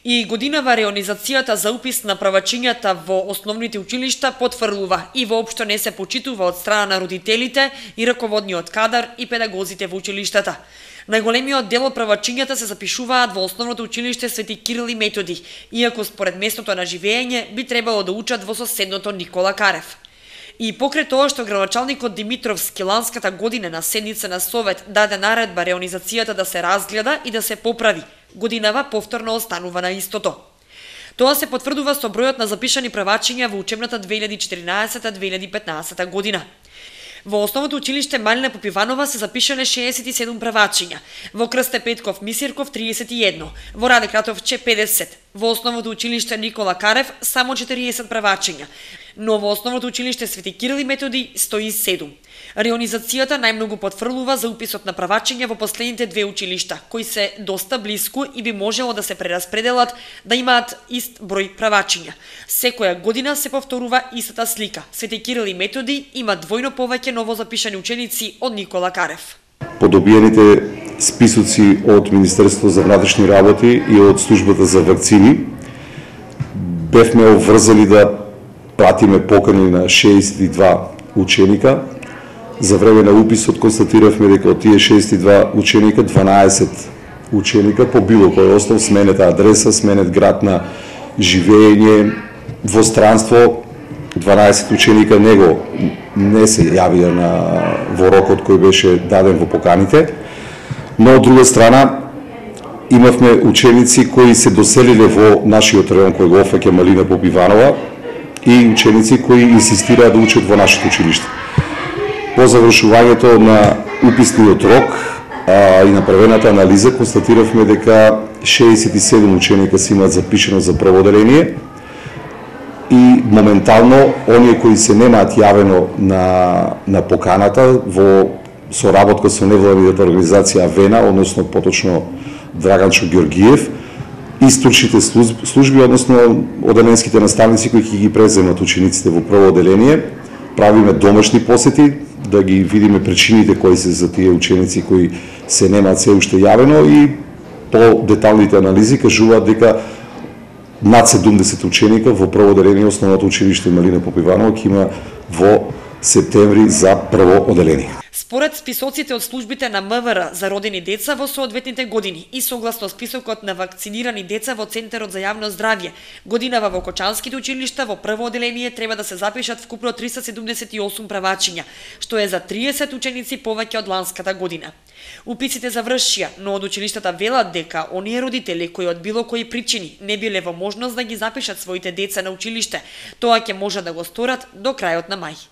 И годинава реонизацијата за упис на правачињата во основните училишта потврлува и воопшто не се почитува од страна на родителите и раководниот кадар и педагозите во училиштата. Најголемиот дел од правачињата се запишуваат во основното училиште Свети Кирил и Методи, иако според местото на живење би требало да учат во соседното Никола Карев. И покрај тоа што градоначалникот Димитровски ланската година на седница на Совет даде наредба реонизацијата да се разгледа и да се поправи, годинава повторно останува на истото. Тоа се потврдува со бројот на запишани правачиња во учебната 2014-2015 година. Во основното училиште Малина Попиванова се запишале 67 правачиња, во Крсте Петков Мисирков 31, во Раде Кратовче 50, во основното училиште Никола Карев само 40 правачиња, но во основното училиште Свети Кирил и Методи 107. Реонизацијата најмногу потврлува за уписот на правачиња во последните две училишта, кои се доста блиску и би можело да се прераспределат да имаат ист број правачиња. Секоја година се повторува истата слика. Свети Кирил и Методи има двојно повеќе новозапишани ученици од Никола Карев. По добиените списоци од Министерството за внатрешни работи и од службата за вакцини бевме обврзани да платиме покани на 62 ученика. За време на уписот констатиравме дека од тие 62 ученика 12 ученика по било кој основ сменет адреса, сменет град на живење во странство. 12 ученика не се јавија во рокот кој беше даден во поканите, но од друга страна имавме ученици кои се доселиле во нашиот рајон кој го опфаќа Малина Попиванова и ученици кои инсистираа да учат во нашето училиште. По завршувањето на уписниот рок и направената анализа констатиравме дека 67 ученика се имаат запишено за прво оделение и моментално оние кои се немаат јавено на поканата во соработка со невладината организација Авена, односно поточно Драганчо Георгиев, и стручните служби, односно оделенските наставници кои ќе ги преземат учениците во прво оделение, правиме домашни посети да ги видиме причините кои се за тие ученици кои се немаат се уште јавено и по деталните анализи кажуваат дека над 70 ученика во прво оделение основното училиште Малина Попиванова ќе има во септември за прво оделение. Според списоците од службите на МВР за родени деца во соодветните години и согласно списокот на вакцинирани деца во Центарот за јавно здравје, годинава во Кочанските училишта во прво оделение треба да се запишат вкупно 378 правачиња, што е за 30 ученици повеќе од ланската година. Уписите завршија, но од училиштата велат дека оние родители кои од било кои причини не биле во можност да ги запишат своите деца на училиште, тоа ќе може да го сторат до крајот на мај.